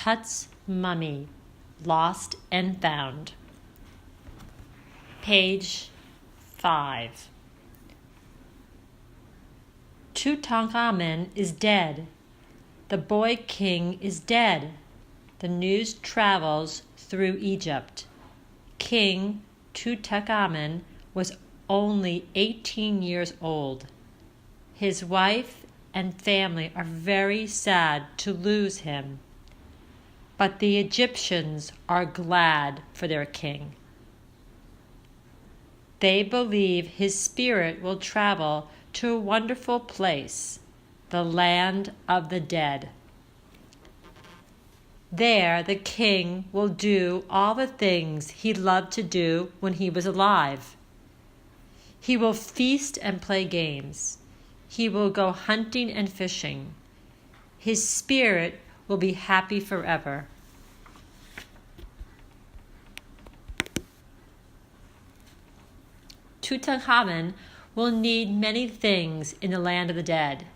Tut's Mummy, Lost and Found. Page 5. Tutankhamun is dead. The boy king is dead. The news travels through Egypt. King Tutankhamun was only 18 years old. His wife and family are very sad to lose him. But the Egyptians are glad for their king. They believe his spirit will travel to a wonderful place, the land of the dead. There the king will do all the things he loved to do when he was alive. He will feast and play games. He will go hunting and fishing. His spirit will be happy forever. Tutankhamun will need many things in the land of the dead.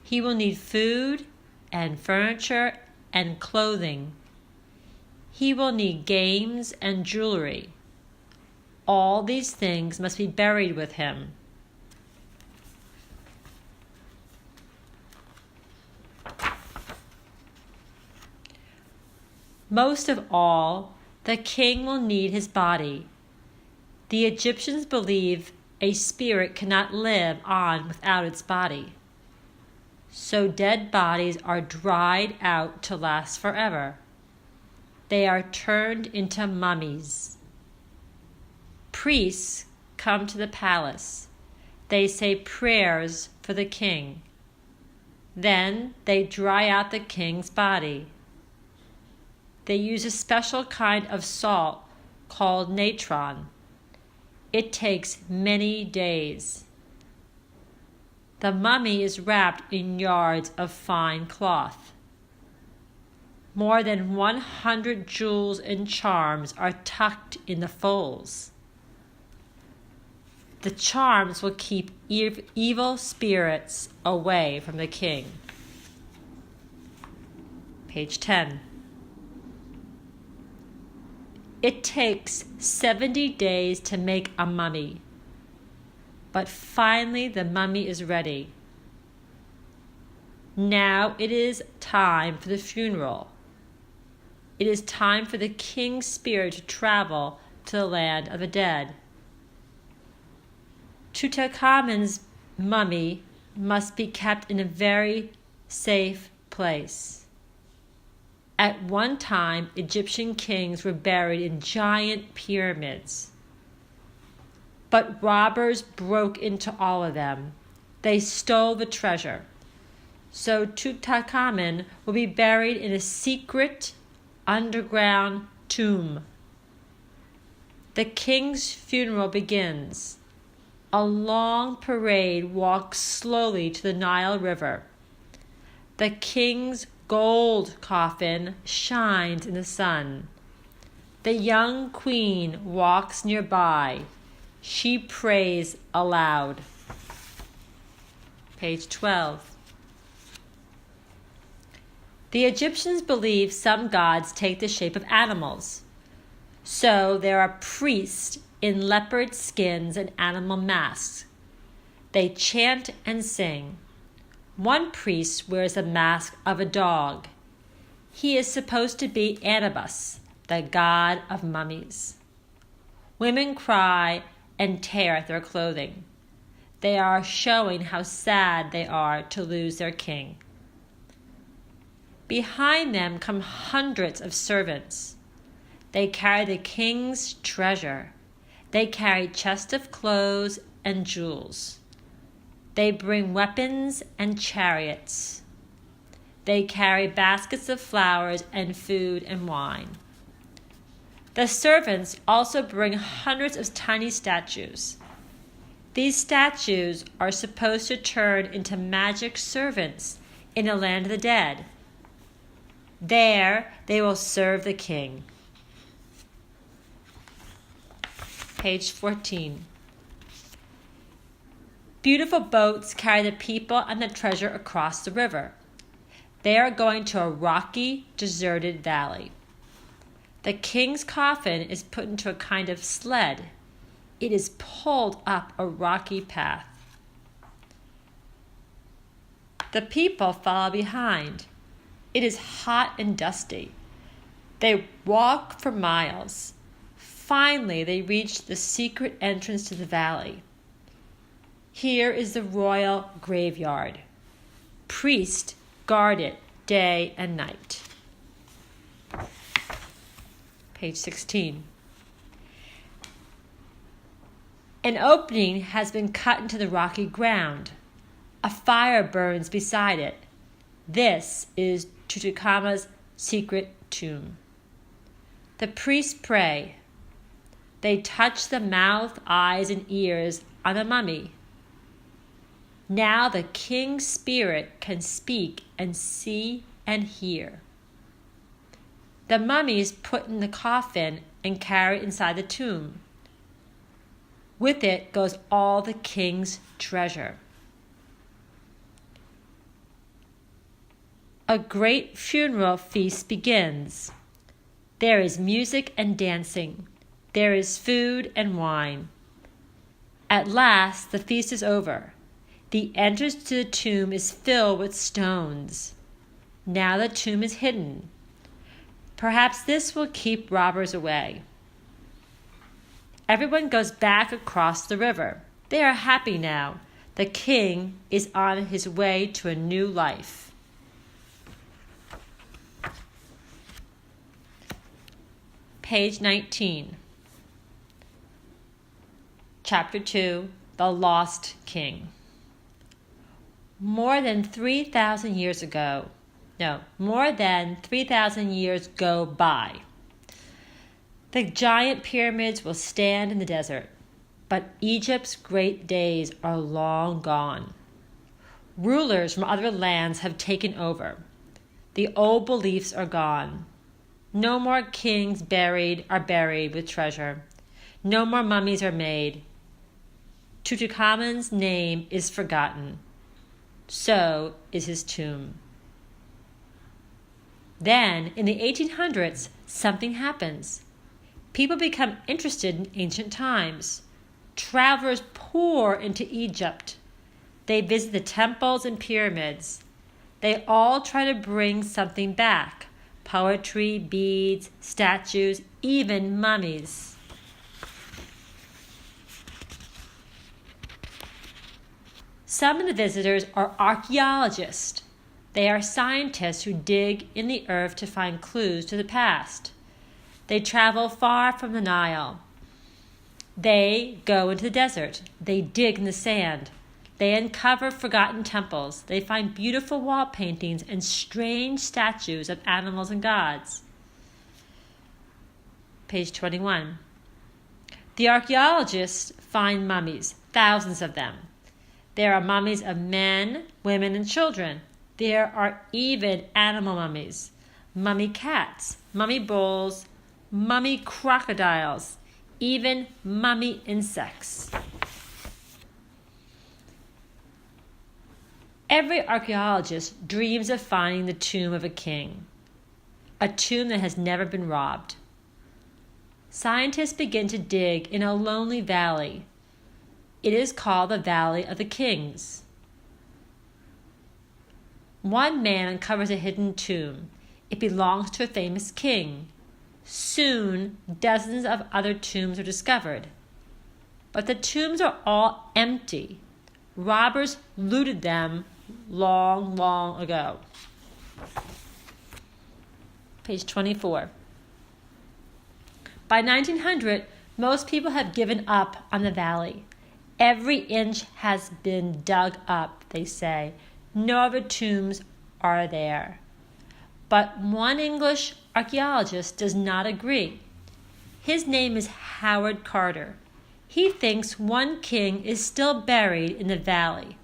He will need food and furniture and clothing. He will need games and jewelry. All these things must be buried with him. Most of all, the king will need his body. The Egyptians believe a spirit cannot live on without its body. So dead bodies are dried out to last forever. They are turned into mummies. Priests come to the palace. They say prayers for the king. Then they dry out the king's body. They use a special kind of salt called natron. It takes many days. The mummy is wrapped in yards of fine cloth. More than 100 jewels and charms are tucked in the folds. The charms will keep evil spirits away from the king. Page 10. It takes 70 days to make a mummy, but finally the mummy is ready. Now it is time for the funeral. It is time for the king's spirit to travel to the land of the dead. Tutankhamun's mummy must be kept in a very safe place. At one time, Egyptian kings were buried in giant pyramids. But robbers broke into all of them. They stole the treasure. So Tutankhamun will be buried in a secret underground tomb. The king's funeral begins. A long parade walks slowly to the Nile River. The king's gold coffin shines in the sun. The young queen walks nearby. She prays aloud. Page 12. The Egyptians believe some gods take the shape of animals. So there are priests in leopard skins and animal masks. They chant and sing. One priest wears a mask of a dog. He is supposed to be Anubis, the god of mummies. Women cry and tear at their clothing. They are showing how sad they are to lose their king. Behind them come hundreds of servants. They carry the king's treasure. They carry chests of clothes and jewels. They bring weapons and chariots. They carry baskets of flowers and food and wine. The servants also bring hundreds of tiny statues. These statues are supposed to turn into magic servants in the land of the dead. There they will serve the king. Page 14. Beautiful boats carry the people and the treasure across the river. They are going to a rocky, deserted valley. The king's coffin is put into a kind of sled. It is pulled up a rocky path. The people follow behind. It is hot and dusty. They walk for miles. Finally, they reach the secret entrance to the valley. Here is the royal graveyard. Priests guard it day and night. Page 16. An opening has been cut into the rocky ground. A fire burns beside it. This is Tutankhamun's secret tomb. The priests pray. They touch the mouth, eyes, and ears on the mummy. Now the king's spirit can speak and see and hear. The mummy is put in the coffin and carried inside the tomb. With it goes all the king's treasure. A great funeral feast begins. There is music and dancing. There is food and wine. At last, the feast is over. The entrance to the tomb is filled with stones. Now the tomb is hidden. Perhaps this will keep robbers away. Everyone goes back across the river. They are happy now. The king is on his way to a new life. Page 19. Chapter 2, The Lost King. More than 3,000 years go by. The giant pyramids will stand in the desert, but Egypt's great days are long gone. Rulers from other lands have taken over. The old beliefs are gone. No more kings are buried with treasure. No more mummies are made. Tutankhamun's name is forgotten. So is his tomb. Then, in the 1800s, something happens. People become interested in ancient times. Travelers pour into Egypt. They visit the temples and pyramids. They all try to bring something back: poetry, beads, statues, even mummies. Some of the visitors are archaeologists. They are scientists who dig in the earth to find clues to the past. They travel far from the Nile. They go into the desert. They dig in the sand. They uncover forgotten temples. They find beautiful wall paintings and strange statues of animals and gods. Page 21. The archaeologists find mummies, thousands of them. There are mummies of men, women, and children. There are even animal mummies: mummy cats, mummy bulls, mummy crocodiles, even mummy insects. Every archaeologist dreams of finding the tomb of a king, a tomb that has never been robbed. Scientists begin to dig in a lonely valley. It is called the Valley of the Kings. One man uncovers a hidden tomb. It belongs to a famous king. Soon, dozens of other tombs are discovered. But the tombs are all empty. Robbers looted them long, long ago. Page 24. By 1900, most people have given up on the valley. Every inch has been dug up, they say. No other tombs are there. But one English archaeologist does not agree. His name is Howard Carter. He thinks one king is still buried in the valley: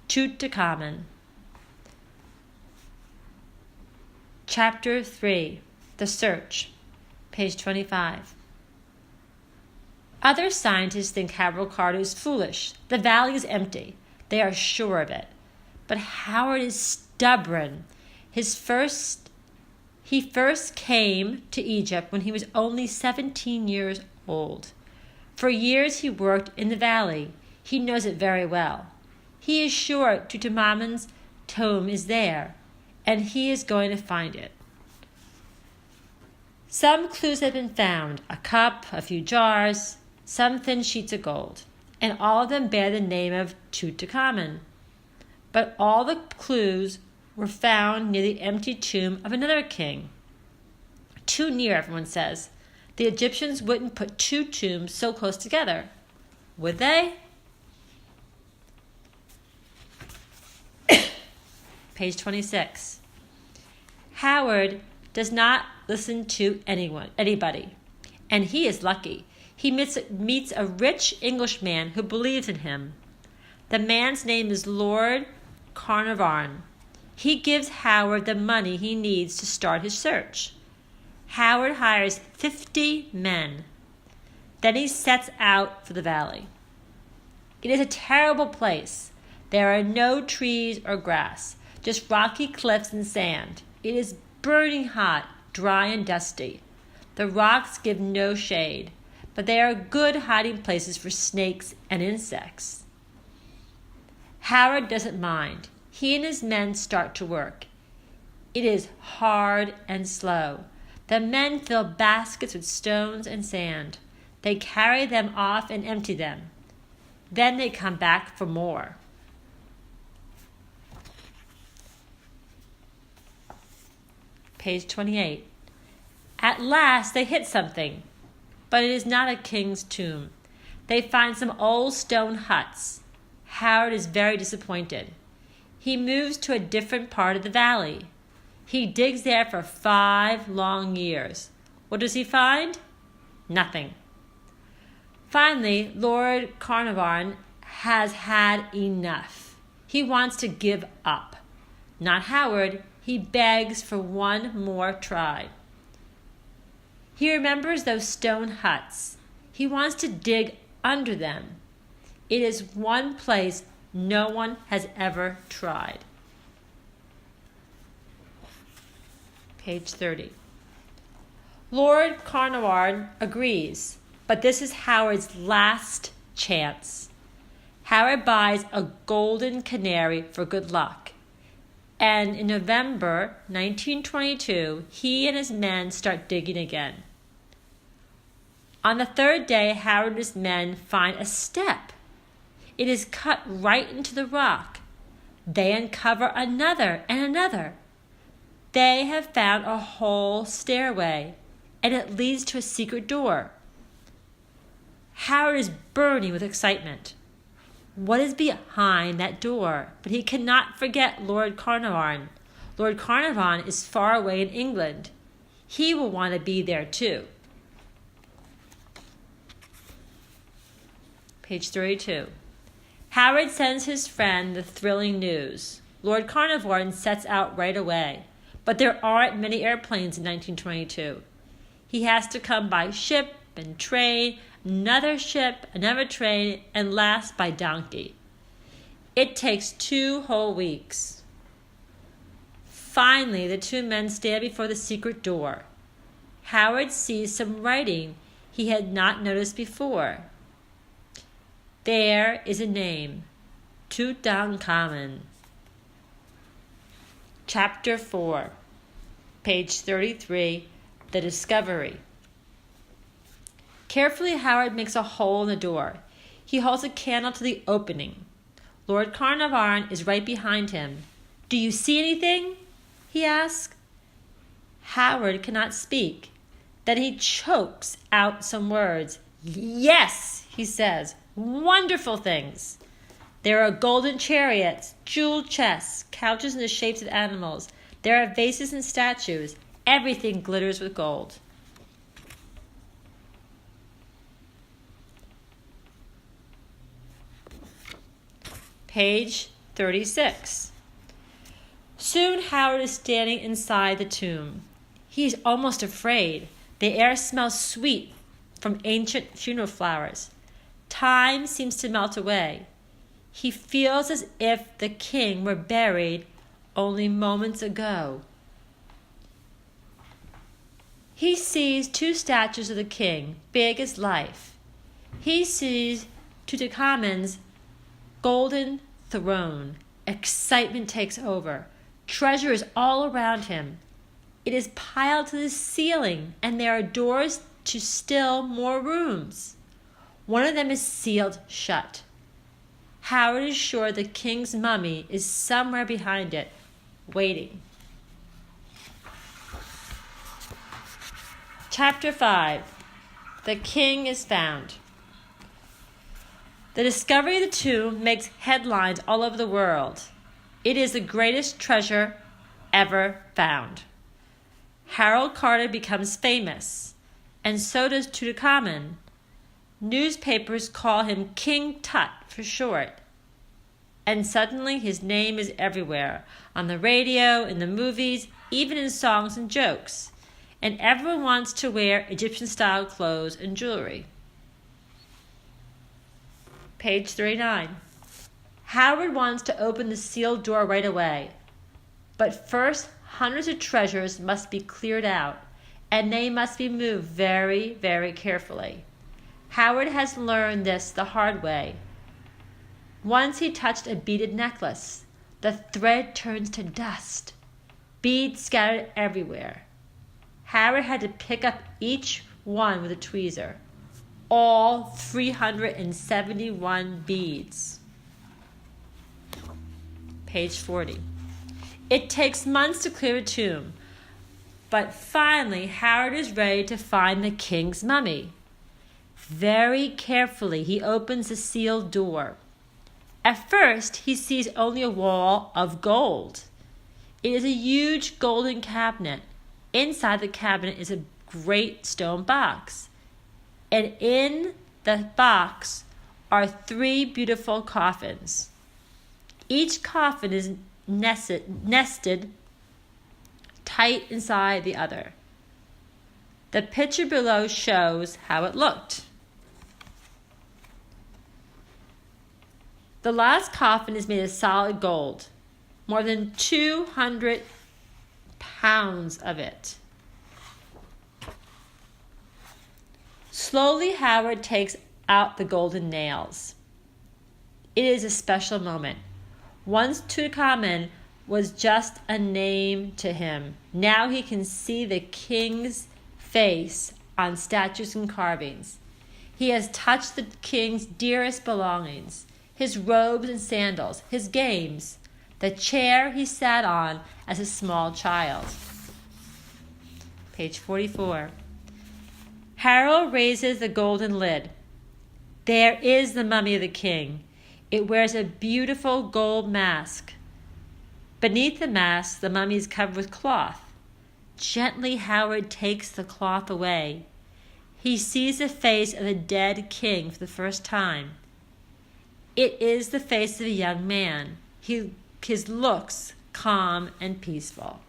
Tutankhamun. Chapter 3, The Search, page 25. Other scientists think Howard Carter is foolish. The valley is empty. They are sure of it. But Howard is stubborn. He first came to Egypt when he was only 17 years old. For years he worked in the valley. He knows it very well. He is sure Tutankhamun's tomb is there, and he is going to find it. Some clues have been found: a cup, a few jars, some thin sheets of gold, and all of them bear the name of Tutankhamun. But all the clues were found near the empty tomb of another king. Too near, everyone says. The Egyptians wouldn't put two tombs so close together, would they? Page 26. Howard does not listen to anybody, and he is lucky. He meets a rich Englishman who believes in him. The man's name is Lord Carnarvon. He gives Howard the money he needs to start his search. Howard hires 50 men. Then he sets out for the valley. It is a terrible place. There are no trees or grass, just rocky cliffs and sand. It is burning hot, dry and dusty. The rocks give no shade, but they are good hiding places for snakes and insects. Howard doesn't mind. He and his men start to work. It is hard and slow. The men fill baskets with stones and sand. They carry them off and empty them. Then they come back for more. Page 28. At last they hit something, but it is not a king's tomb. They find some old stone huts. Howard is very disappointed. He moves to a different part of the valley. He digs there for 5 long years. What does he find? Nothing. Finally, Lord Carnarvon has had enough. He wants to give up. Not Howard. He begs for one more try. He remembers those stone huts. He wants to dig under them. It is one place no one has ever tried. Page 30. Lord Carnarvon agrees, but this is Howard's last chance. Howard buys a golden canary for good luck, and in November 1922, he and his men start digging again. On the third day, Howard and his men find a step. It is cut right into the rock. They uncover another and another. They have found a whole stairway, and it leads to a secret door. Howard is burning with excitement. What is behind that door? But he cannot forget Lord Carnarvon. Lord Carnarvon is far away in England. He will want to be there too. Page 32. Howard sends his friend the thrilling news. Lord Carnarvon sets out right away, but there aren't many airplanes in 1922. He has to come by ship and train, another ship, another train, and last by donkey. It takes 2 whole weeks. Finally, the 2 men stand before the secret door. Howard sees some writing he had not noticed before. There is a name, Tutankhamun. Chapter 4, page 33, The Discovery. Carefully, Howard makes a hole in the door. He holds a candle to the opening. Lord Carnarvon is right behind him. Do you see anything? He asks. Howard cannot speak. Then he chokes out some words. Yes, he says. Wonderful things. There are golden chariots, jeweled chests, couches in the shapes of animals. There are vases and statues. Everything glitters with gold. Page 36. Soon Howard is standing inside the tomb. He is almost afraid. The air smells sweet from ancient funeral flowers. Time seems to melt away. He feels as if the king were buried only moments ago. He sees two statues of the king, big as life. He sees Tutankhamun's golden throne. Excitement takes over. Treasure is all around him. It is piled to the ceiling, and there are doors to still more rooms. One of them is sealed shut. Howard is sure the king's mummy is somewhere behind it, waiting. Chapter 5. The King is Found. The discovery of the tomb makes headlines all over the world. It is the greatest treasure ever found. Harold Carter becomes famous, and so does Tutankhamun. Newspapers call him King Tut for short. And suddenly his name is everywhere, on the radio, in the movies, even in songs and jokes. And everyone wants to wear Egyptian-style clothes and jewelry. Page 39. Howard wants to open the sealed door right away. But first, hundreds of treasures must be cleared out, and they must be moved very, very carefully. Howard has learned this the hard way. Once he touched a beaded necklace. The thread turns to dust. Beads scattered everywhere. Howard had to pick up each one with a tweezer. All 371 beads. Page 40. It takes months to clear a tomb, but finally Howard is ready to find the king's mummy. Very carefully he opens the sealed door. At first he sees only a wall of gold. It is a huge golden cabinet. Inside the cabinet is a great stone box. And in the box are 3 beautiful coffins. Each coffin is nested tight inside the other. The picture below shows how it looked. The last coffin is made of solid gold, more than 200 pounds of it. Slowly, Howard takes out the golden nails. It is a special moment. Once Tutankhamun was just a name to him. Now he can see the king's face on statues and carvings. He has touched the king's dearest belongings, his robes and sandals, his games, the chair he sat on as a small child. Page 44. Harold raises the golden lid. There is the mummy of the king. It wears a beautiful gold mask. Beneath the mask, the mummy is covered with cloth. Gently, Howard takes the cloth away. He sees the face of the dead king for the first time. It is the face of a young man. His looks calm and peaceful.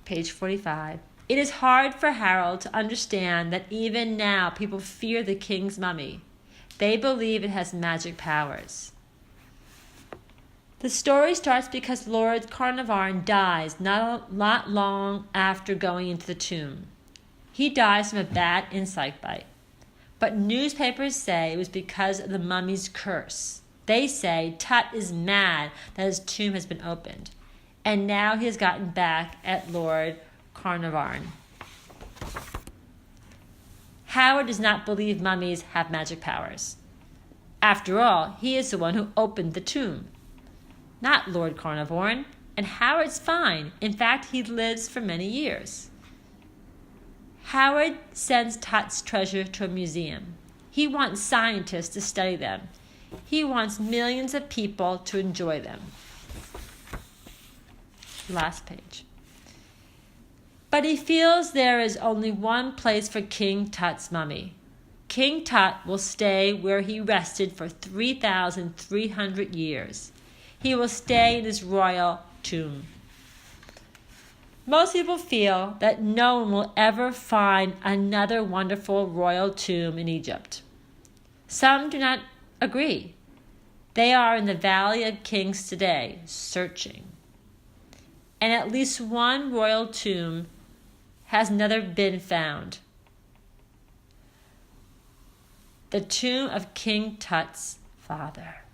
Page 45. It is hard for Harold to understand that even now people fear the king's mummy. They believe it has magic powers. The story starts because Lord Carnarvon dies not long after going into the tomb. He dies from a bad insect bite. But newspapers say it was because of the mummy's curse. They say Tut is mad that his tomb has been opened. And now he has gotten back at Lord Carnarvon. Howard does not believe mummies have magic powers. After all, he is the one who opened the tomb, not Lord Carnarvon, and Howard's fine. In fact, he lives for many years. Howard sends Tut's treasure to a museum. He wants scientists to study them. He wants millions of people to enjoy them. Last page. But he feels there is only one place for King Tut's mummy. King Tut will stay where he rested for 3,300 years. He will stay in his royal tomb. Most people feel that no one will ever find another wonderful royal tomb in Egypt. Some do not agree. They are in the Valley of Kings today, searching. And at least one royal tomb has never been found. The tomb of King Tut's father.